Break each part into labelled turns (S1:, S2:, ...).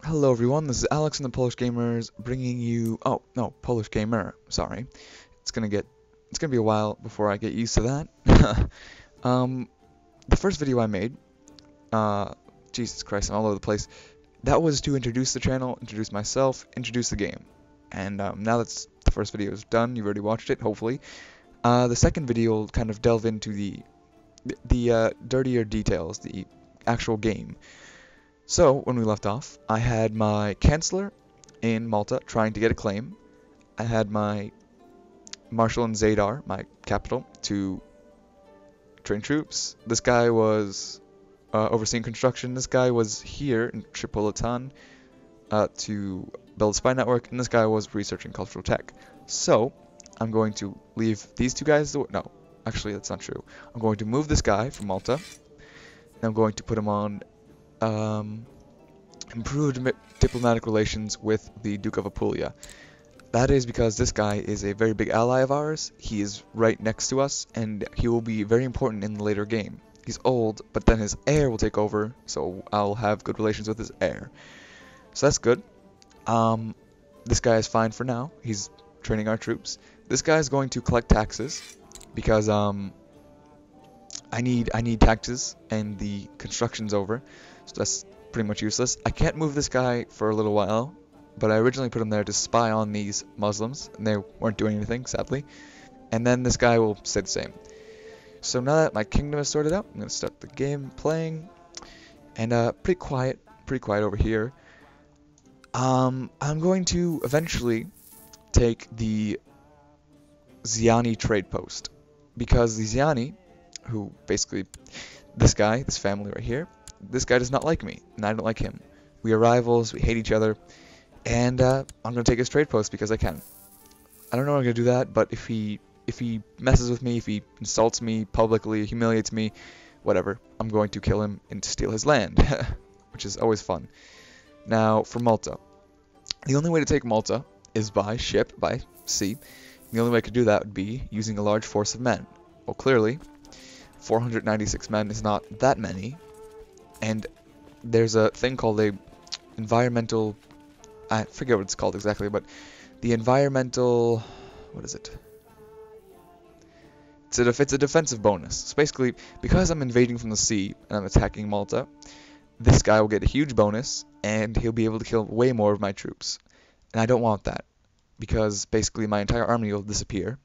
S1: Hello everyone, this is Alex and the Polish Gamers bringing you, oh no, Polish Gamer, sorry. It's gonna be a while before I get used to that. Um, the first video I made, uh, Jesus Christ, I'm all over the place. That was to introduce the channel, introduce myself, introduce the game. And now that's the first video is done, you've already watched it, hopefully. The second video will kind of delve into the dirtier details, the actual game. So, when we left off, I had my Chancellor in Malta trying to get a claim. I had my Marshal in Zadar, my capital, to train troops. This guy was overseeing construction. This guy was here in Tripolitan to build a spy network, and this guy was researching cultural tech. So, I'm going to leave these two guys. No, actually, that's not true. I'm going to move this guy from Malta, and I'm going to put him on improved diplomatic relations with the Duke of Apulia. That is because this guy is a very big ally of ours. He is right next to us, and he will be very important in the later game. He's old, but then his heir will take over, so I'll have good relations with his heir. So that's good. This guy is fine for now. He's training our troops. This guy is going to collect taxes because I need taxes, and the construction's over, so that's pretty much useless. I can't move this guy for a little while, but I originally put him there to spy on these Muslims, and they weren't doing anything, sadly. And then this guy will stay the same. So now that my kingdom is sorted out, I'm going to start the game playing, and pretty quiet over here. I'm going to eventually take the Ziani trade post, because the Ziani, who basically, this guy, this family right here, this guy does not like me, and I don't like him. We are rivals, we hate each other, and I'm going to take his trade post because I can. I don't know how I'm going to do that, but if he messes with me, if he insults me publicly, humiliates me, whatever, I'm going to kill him and steal his land, which is always fun. Now, for Malta. The only way to take Malta is by ship, by sea. The only way I could do that would be using a large force of men. Well, clearly, 496 men is not that many, and there's a thing called a environmental, I forget what it's called exactly, but the environmental, what is it? It's a defensive bonus. So basically, because I'm invading from the sea and I'm attacking Malta, this guy will get a huge bonus, and he'll be able to kill way more of my troops. And I don't want that, because basically my entire army will disappear,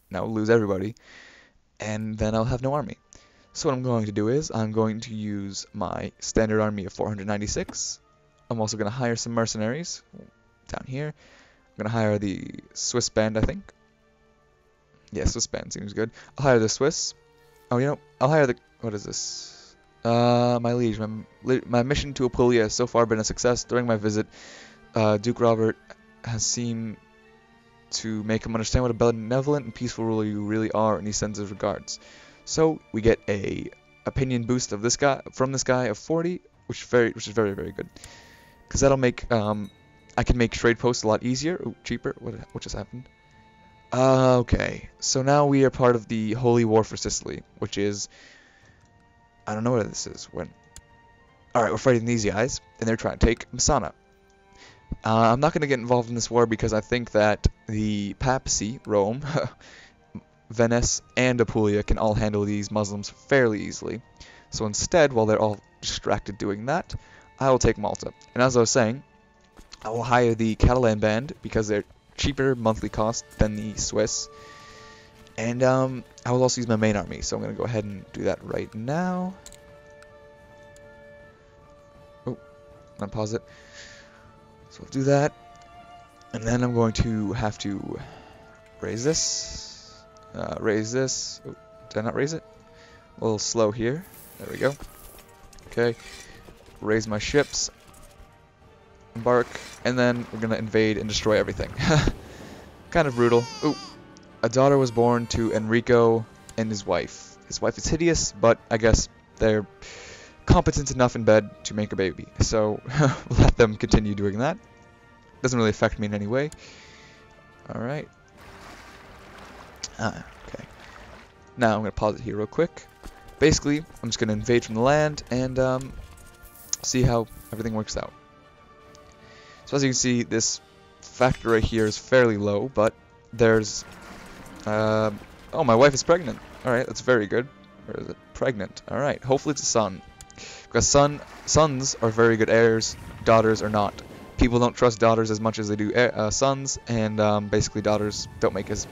S1: and I'll lose everybody, and then I'll have no army. So what I'm going to do is, I'm going to use my standard army of 496. I'm also going to hire some mercenaries down here. I'm going to hire the Swiss band, I think. Yeah, Swiss band seems good. I'll hire the Swiss. Oh, you know, I'll hire the, what is this? My liege, my mission to Apulia has so far been a success. During my visit, Duke Robert has seemed to make him understand what a benevolent and peaceful ruler you really are, and he sends his regards. So we get a opinion boost of this guy from this guy of 40, which is very good, because that'll make I can make trade posts a lot easier. Ooh, cheaper. What just happened? Okay, so now we are part of the Holy War for Sicily, which is, I don't know what this is. Alright, we're fighting these guys, and they're trying to take Messana. I'm not going to get involved in this war because I think that the papacy, Rome, Venice, and Apulia can all handle these Muslims fairly easily. So instead, while they're all distracted doing that, I will take Malta. And as I was saying, I will hire the Catalan band because they're cheaper monthly cost than the Swiss. And I will also use my main army, so I'm going to go ahead and do that right now. Oh, I'm going to pause it. So I'll do that. And then I'm going to have to raise this. Raise this. Oh, did I not raise it? A little slow here. There we go. Okay. Raise my ships. Embark. And then we're going to invade and destroy everything. Kind of brutal. Ooh. A daughter was born to Enrico and his wife. His wife is hideous, but I guess they're competent enough in bed to make a baby. So we'll let them continue doing that. Doesn't really affect me in any way. Alright. Okay. Now I'm going to pause it here real quick. Basically, I'm just going to invade from the land and see how everything works out. So as you can see, this factor right here is fairly low, but there's... oh, my wife is pregnant. Alright, that's very good. Or is it pregnant? Alright, hopefully it's a son. Because sons are very good heirs, daughters are not. People don't trust daughters as much as they do sons, and basically daughters don't make as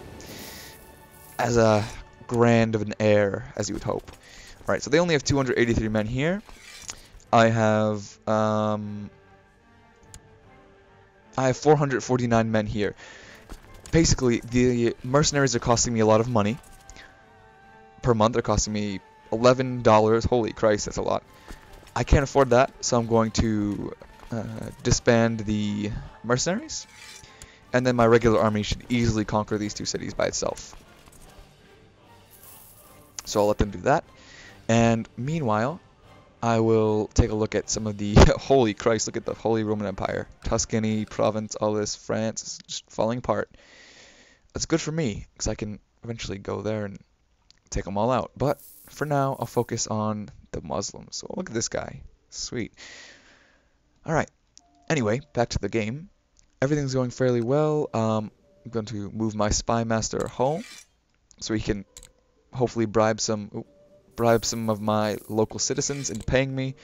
S1: a grand of an heir as you would hope. Alright, so they only have 283 men here. I have 449 men here. Basically, the mercenaries are costing me a lot of money. Per month, they're costing me $11. Holy Christ, that's a lot. I can't afford that, so I'm going to disband the mercenaries. And then my regular army should easily conquer these two cities by itself. So I'll let them do that. And meanwhile, I will take a look at some of the... Holy Christ, look at the Holy Roman Empire. Tuscany, Provence, all this, France, is just falling apart. That's good for me, because I can eventually go there and take them all out. But for now, I'll focus on the Muslims. So look at this guy. Sweet. Alright. Anyway, back to the game. Everything's going fairly well. I'm going to move my spy master home, so he can hopefully bribe some of my local citizens into paying me.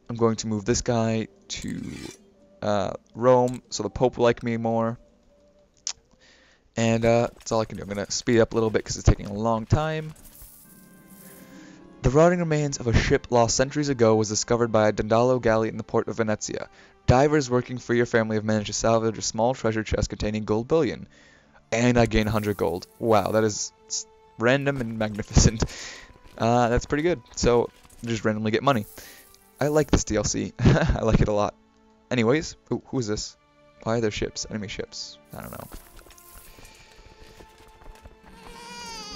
S1: I'm going to move this guy to Rome, so the Pope will like me more. And that's all I can do. I'm going to speed up a little bit because it's taking a long time. The rotting remains of a ship lost centuries ago was discovered by a Dandalo galley in the port of Venezia. Divers working for your family have managed to salvage a small treasure chest containing gold bullion. And I gain 100 gold. Wow, that is random and magnificent. That's pretty good. So, just randomly get money. I like this DLC. I like it a lot. Anyways, ooh, who is this? Why are there ships? Enemy ships. I don't know.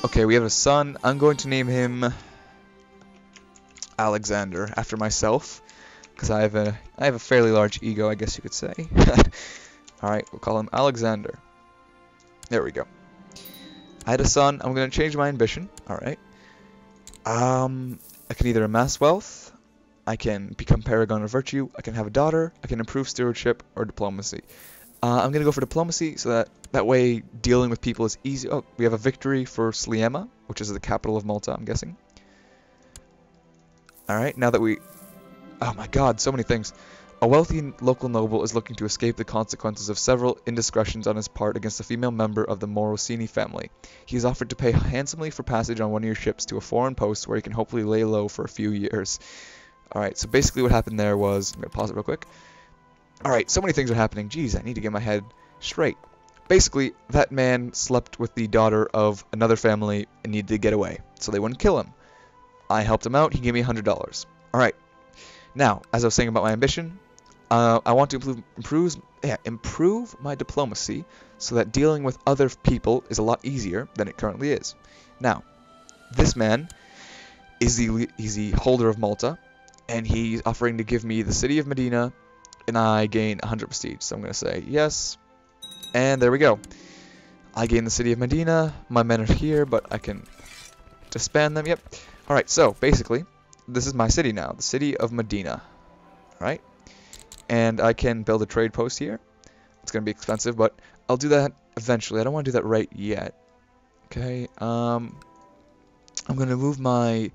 S1: Okay, we have a son. I'm going to name him Alexander after myself, because I have a fairly large ego, I guess you could say. Alright, we'll call him Alexander. There we go. I had a son. I'm going to change my ambition. Alright. I can either amass wealth, I can become Paragon of Virtue, I can have a daughter, I can improve stewardship, or diplomacy. I'm going to go for diplomacy, so that way dealing with people is easy. Oh, we have a victory for Sliema, which is the capital of Malta, I'm guessing. Alright, now that we... Oh my god, so many things. A wealthy local noble is looking to escape the consequences of several indiscretions on his part against a female member of the Morosini family. He is offered to pay handsomely for passage on one of your ships to a foreign post where he can hopefully lay low for a few years. Alright, so basically what happened there was... I'm going to pause it real quick. Alright, so many things are happening. Jeez, I need to get my head straight. Basically, that man slept with the daughter of another family and needed to get away, so they wouldn't kill him. I helped him out, he gave me $100. Alright, now, as I was saying about my ambition, I want to improve my diplomacy so that dealing with other people is a lot easier than it currently is. Now, this man is the holder of Malta, and he's offering to give me the city of Medina, and I gain 100 prestige. So I'm going to say yes, and there we go. I gain the city of Medina. My men are here, but I can disband them. Yep. Alright, so basically, this is my city now, the city of Medina. Alright. And I can build a trade post here. It's going to be expensive, but I'll do that eventually. I don't want to do that right yet. Okay, I'm going to move my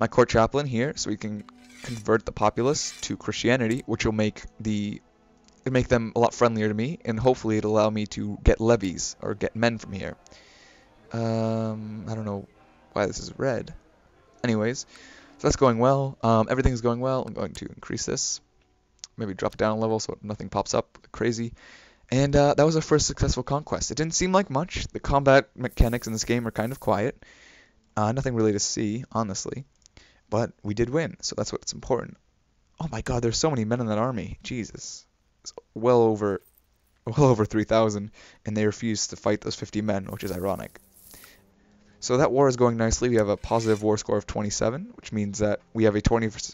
S1: court chaplain here so we can convert the populace to Christianity, which will make them a lot friendlier to me, and hopefully it'll allow me to get levies or get men from here. I don't know why this is red. Anyways, so that's going well. Everything's going well. I'm going to increase this. Maybe drop it down a level so nothing pops up crazy. And that was our first successful conquest. It didn't seem like much. The combat mechanics in this game are kind of quiet. Nothing really to see, honestly. But we did win, so that's what's important. Oh my god, there's so many men in that army. Jesus. It's well over 3,000, and they refused to fight those 50 men, which is ironic. So that war is going nicely. We have a positive war score of 27, which means that we have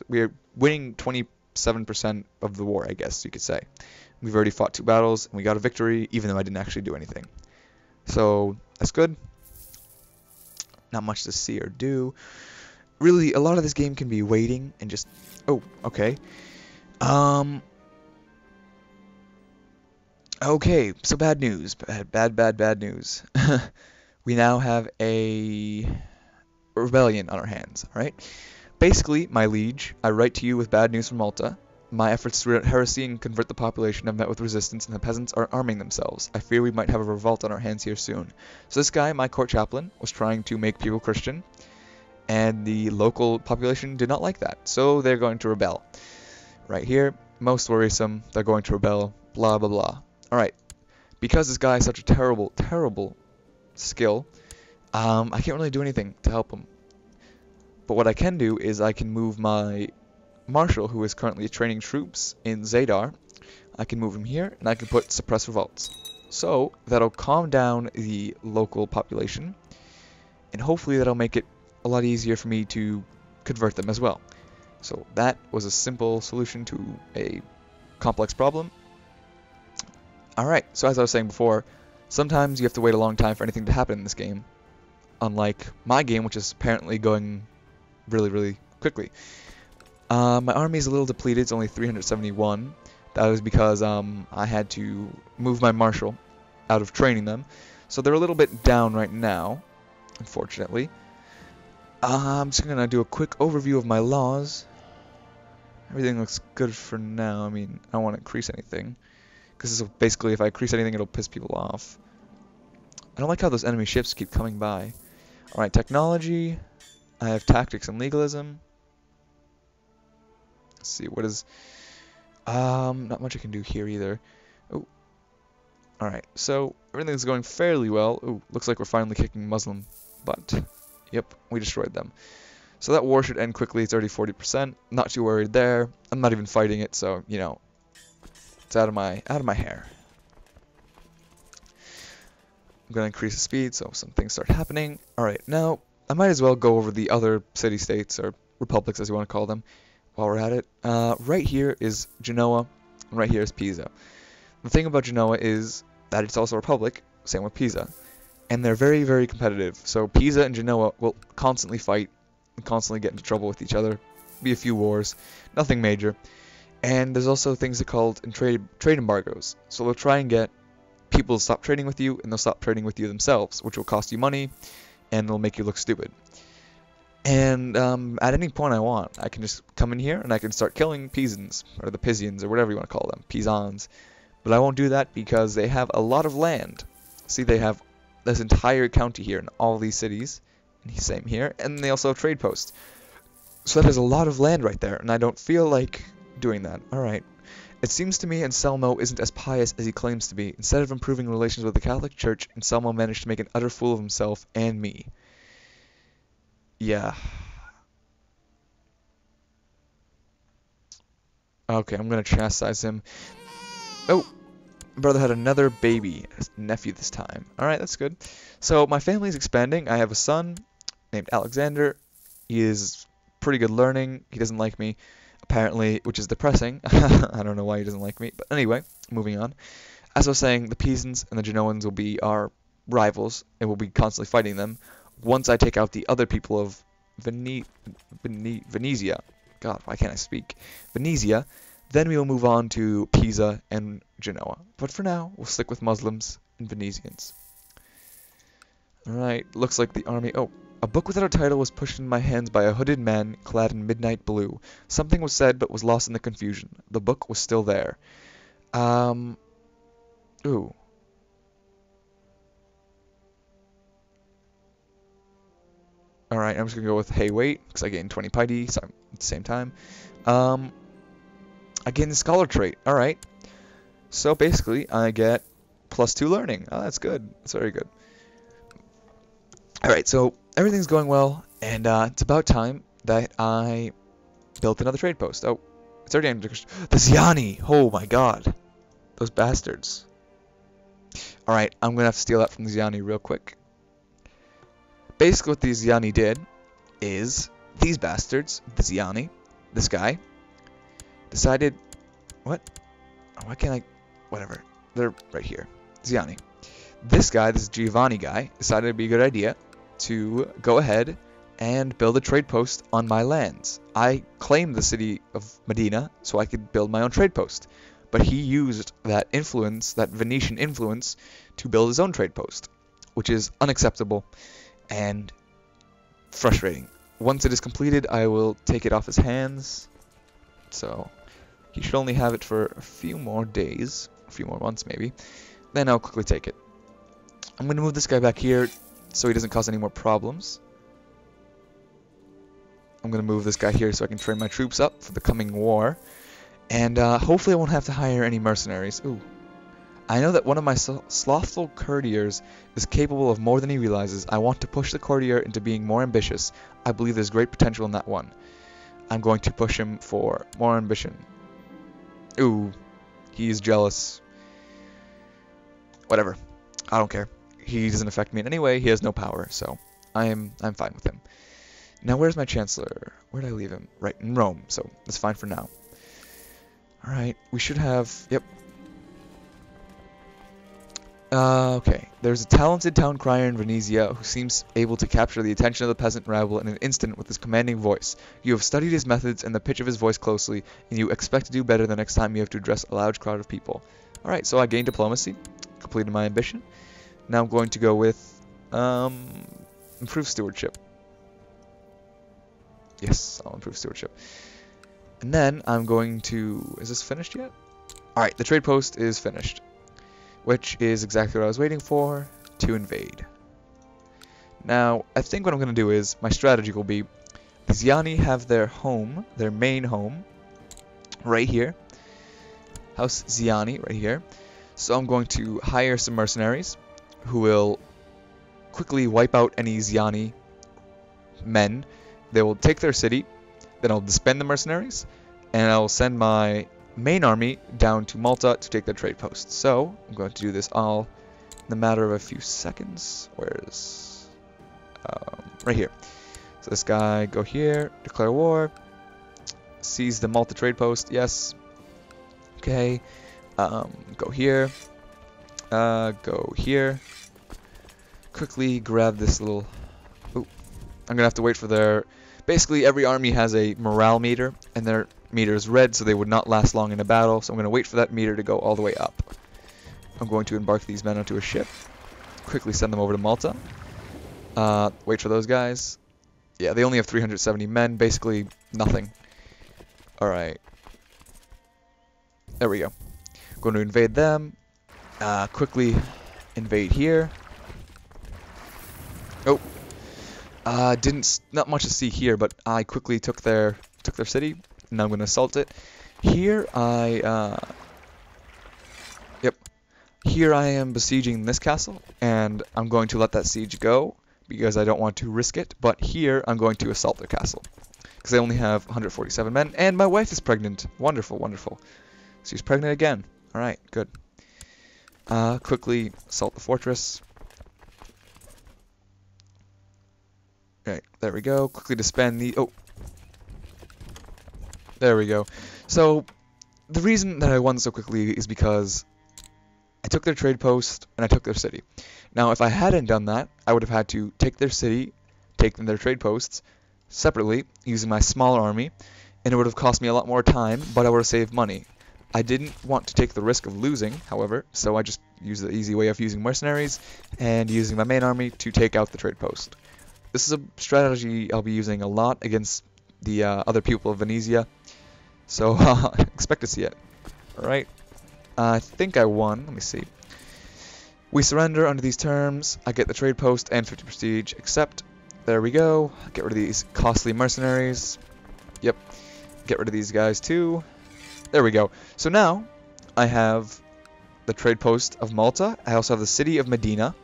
S1: we are winning 27% of the war, I guess you could say. We've already fought 2 battles, and we got a victory, even though I didn't actually do anything. So that's good. Not much to see or do. Really, a lot of this game can be waiting and just... Oh, okay. Okay, so bad news. Bad news. We now have a rebellion on our hands, alright? Basically, my liege, I write to you with bad news from Malta. My efforts to root out heresy and convert the population have met with resistance, and the peasants are arming themselves. I fear we might have a revolt on our hands here soon. So this guy, my court chaplain, was trying to make people Christian, and the local population did not like that, so they're going to rebel. Right here, most worrisome, they're going to rebel, blah blah blah. Alright, because this guy is such a terrible, terrible skill, I can't really do anything to help him. But what I can do is I can move my marshal, who is currently training troops in Zadar. I can move him here, and I can put suppress revolts. So that'll calm down the local population, and hopefully that'll make it a lot easier for me to convert them as well. So that was a simple solution to a complex problem. Alright, so as I was saying before, sometimes you have to wait a long time for anything to happen in this game. Unlike my game, which is apparently going really quickly. My army is a little depleted, it's only 371. That was because I had to move my marshal out of training them. So they're a little bit down right now, unfortunately. I'm just going to do a quick overview of my laws. Everything looks good for now. I mean, I don't want to increase anything, because basically if I increase anything it'll piss people off. I don't like how those enemy ships keep coming by. Alright, technology. I have tactics and legalism. Let's see, what is... not much I can do here either. Oh. Alright, so everything's going fairly well. Ooh, looks like we're finally kicking Muslim butt. Yep, we destroyed them. So that war should end quickly. It's already 40%. Not too worried there. I'm not even fighting it, so, you know, it's out of my hair. I'm going to increase the speed so some things start happening. Alright, now I might as well go over the other city-states, or republics as you want to call them, while we're at it. Right here is Genoa, and right here is Pisa. The thing about Genoa is that it's also a republic, same with Pisa. And they're very competitive. So Pisa and Genoa will constantly fight, and constantly get into trouble with each other. Be a few wars, nothing major. And there's also things that are called trade embargoes. So they'll try and get people to stop trading with you, and they'll stop trading with you themselves, which will cost you money, and it'll make you look stupid. And at any point I want, I can just come in here and I can start killing Pisans, or the Pisians, or whatever you want to call them, Pisans. But I won't do that because they have a lot of land. See, they have this entire county here and all these cities, and same here, and they also have trade posts. So there's a lot of land right there, and I don't feel like doing that. Alright. It seems to me Anselmo isn't as pious as he claims to be. Instead of improving relations with the Catholic Church, Anselmo managed to make an utter fool of himself and me. Yeah. Okay, I'm gonna chastise him. Oh! My brother had another baby. Nephew this time. Alright, that's good. So, my family's expanding. I have a son named Alexander. He is pretty good learning. He doesn't like me, apparently, which is depressing. I don't know why he doesn't like me. But anyway, moving on. As I was saying, the Pisans and the Genoans will be our rivals, and we'll be constantly fighting them. Once I take out the other people of Venezia, God, why can't I speak? Venezia, then we will move on to Pisa and Genoa. But for now, we'll stick with Muslims and Venetians. Alright, looks like the army... Oh, a book without a title was pushed in my hands by a hooded man clad in midnight blue. Something was said, but was lost in the confusion. The book was still there. Ooh. Alright, I'm just going to go with Hey Wait, because I gained 20 piety so at the same time. I gained the Scholar trait. Alright. So basically, I get +2 learning. Oh, that's good. That's very good. Alright, so everything's going well, and it's about time that I built another trade post. Oh, it's already under construction. The Ziani! Oh my god. Those bastards. Alright, I'm going to have to steal that from the Ziani real quick. Basically what the Ziani did is these bastards, the Ziani, this guy, decided, what? Oh, why can't I, whatever, they're right here, Ziani. This guy, this Giovanni guy, decided it'd be a good idea to go ahead and build a trade post on my lands. I claimed the city of Medina so I could build my own trade post. but he used that influence, that Venetian influence, to build his own trade post, which is unacceptable and frustrating. Once it is completed, I will take it off his hands. So he should only have it for a few more days, a few more months maybe. Then I'll quickly take it. I'm going to move this guy back here so he doesn't cause any more problems. I'm going to move this guy here so I can train my troops up for the coming war. And hopefully I won't have to hire any mercenaries. Ooh. I know that one of my slothful courtiers is capable of more than he realizes. I want to push the courtier into being more ambitious. I believe there's great potential in that one. I'm going to push him for more ambition. Ooh, he's jealous. Whatever. I don't care. He doesn't affect me in any way. He has no power, so I'm fine with him. Now, where's my chancellor? Where did I leave him? Right, in Rome, so that's fine for now. Alright, we should have... Yep. Okay. There's a talented town crier in Venezia who seems able to capture the attention of the peasant rabble in an instant with his commanding voice. You have studied his methods and the pitch of his voice closely, and you expect to do better the next time you have to address a large crowd of people. Alright, so I gained diplomacy, completed my ambition. Now I'm going to go with improved stewardship. Yes, I'll improve stewardship. And then I'm going to... Is this finished yet? Alright, the trade post is finished. Which is exactly what I was waiting for, to invade. Now, I think what I'm going to do is, my strategy will be, the Ziani have their home, their main home, right here. House Ziani, right here. So I'm going to hire some mercenaries, who will quickly wipe out any Ziani men. They will take their city, then I'll disband the mercenaries, and I'll send my main army down to Malta to take their trade post. So I'm going to do this all in a matter of a few seconds. Where's right here? So this guy, go here, declare war, seize the Malta trade post. Yes. Okay. Go here. Go here. Quickly grab this little. Ooh, I'm gonna have to wait for their. Basically, every army has a morale meter, and their meter is red, so they would not last long in a battle. So I'm going to wait for that meter to go all the way up. I'm going to embark these men onto a ship, quickly send them over to Malta. Wait for those guys. Yeah, they only have 370 men, basically nothing. Alright. There we go. Going to invade them. Quickly invade here. Oh. Not much to see here, but I quickly took their city. Now I'm going to assault it. Here Here I am besieging this castle, and I'm going to let that siege go because I don't want to risk it. But here I'm going to assault their castle because they only have 147 men, and my wife is pregnant. Wonderful, wonderful. She's pregnant again. All right, good. Quickly assault the fortress. Right, there we go. Quickly disband the... Oh. There we go. So, the reason that I won so quickly is because I took their trade post and I took their city. Now, if I hadn't done that, I would have had to take their city, take them their trade posts separately, using my smaller army, and it would have cost me a lot more time, but I would have saved money. I didn't want to take the risk of losing, however, so I just used the easy way of using mercenaries and using my main army to take out the trade post. This is a strategy I'll be using a lot against the other people of Venezia, so expect to see it. Alright, I think I won. Let me see. We surrender under these terms. I get the trade post and 50 prestige, except, there we go. Get rid of these costly mercenaries. Yep, get rid of these guys too. There we go. So now, I have the trade post of Malta. I also have the city of Medina.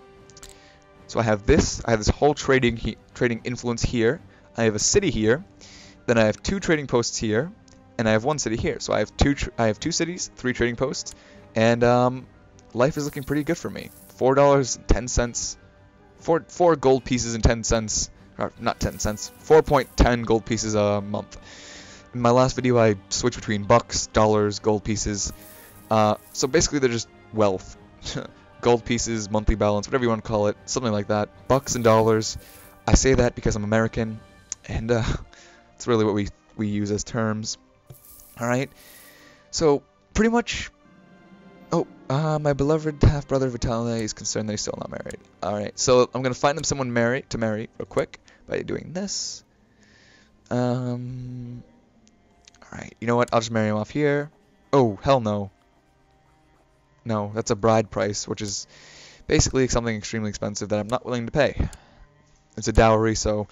S1: So I have this whole trading influence here. I have a city here. Then I have 2 trading posts here, and I have 1 city here. So I have two cities, 3 trading posts, and life is looking pretty good for me. $4.10, 4 gold pieces and 10 cents, or not 10 cents, 4.10 gold pieces a month. In my last video, I switched between bucks, dollars, gold pieces. So basically, they're just wealth. Gold pieces, monthly balance, whatever you want to call it, something like that. Bucks and dollars. I say that because I'm American, and it's really what we use as terms. Alright, so pretty much My beloved half-brother Vitaly is concerned that he's still not married. Alright, so I'm gonna find him someone to marry real quick by doing this. Alright, you know what? I'll just marry him off here. Oh, hell no. No, that's a bride price, which is basically something extremely expensive that I'm not willing to pay. It's a dowry, so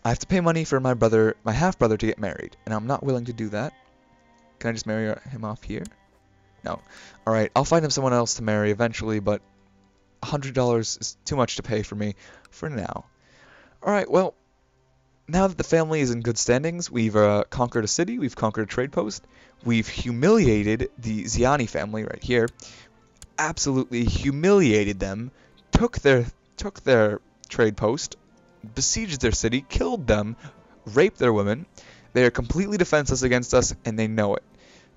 S1: I have to pay money for my brother, my half-brother, to get married, and I'm not willing to do that. Can I just marry him off here? No. Alright, I'll find him someone else to marry eventually, but $100 is too much to pay for me for now. Alright, well, now that the family is in good standings, we've conquered a city, we've conquered a trade post, we've humiliated the Ziani family right here, absolutely humiliated them, took their trade post, besieged their city, killed them, raped their women. They are completely defenseless against us, and they know it.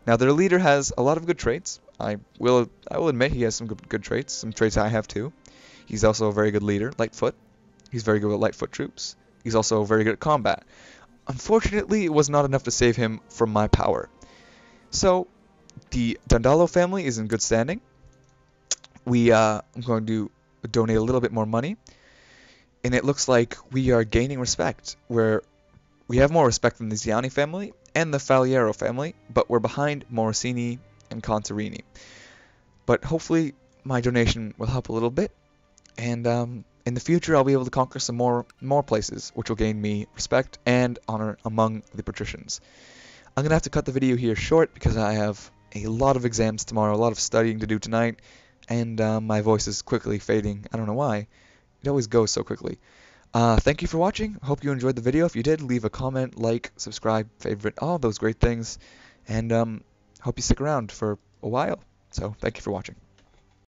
S1: Now, their leader has a lot of good traits. I will admit he has some good traits, some traits I have too. He's also a very good leader, Lightfoot. He's very good with Lightfoot troops. He's also very good at combat. Unfortunately, it was not enough to save him from my power. So, the Dandalo family is in good standing. I'm going to donate a little bit more money, and it looks like we are gaining respect. We have more respect than the Ziani family and the Faliero family, but we're behind Morosini and Contarini. But hopefully my donation will help a little bit, and in the future I'll be able to conquer some more places, which will gain me respect and honor among the patricians. I'm going to have to cut the video here short because I have a lot of exams tomorrow, a lot of studying to do tonight, and my voice is quickly fading. I don't know why. It always goes so quickly. Thank you for watching. Hope you enjoyed the video. If you did, leave a comment, like, subscribe, favorite, all those great things. And hope you stick around for a while. So thank you for watching.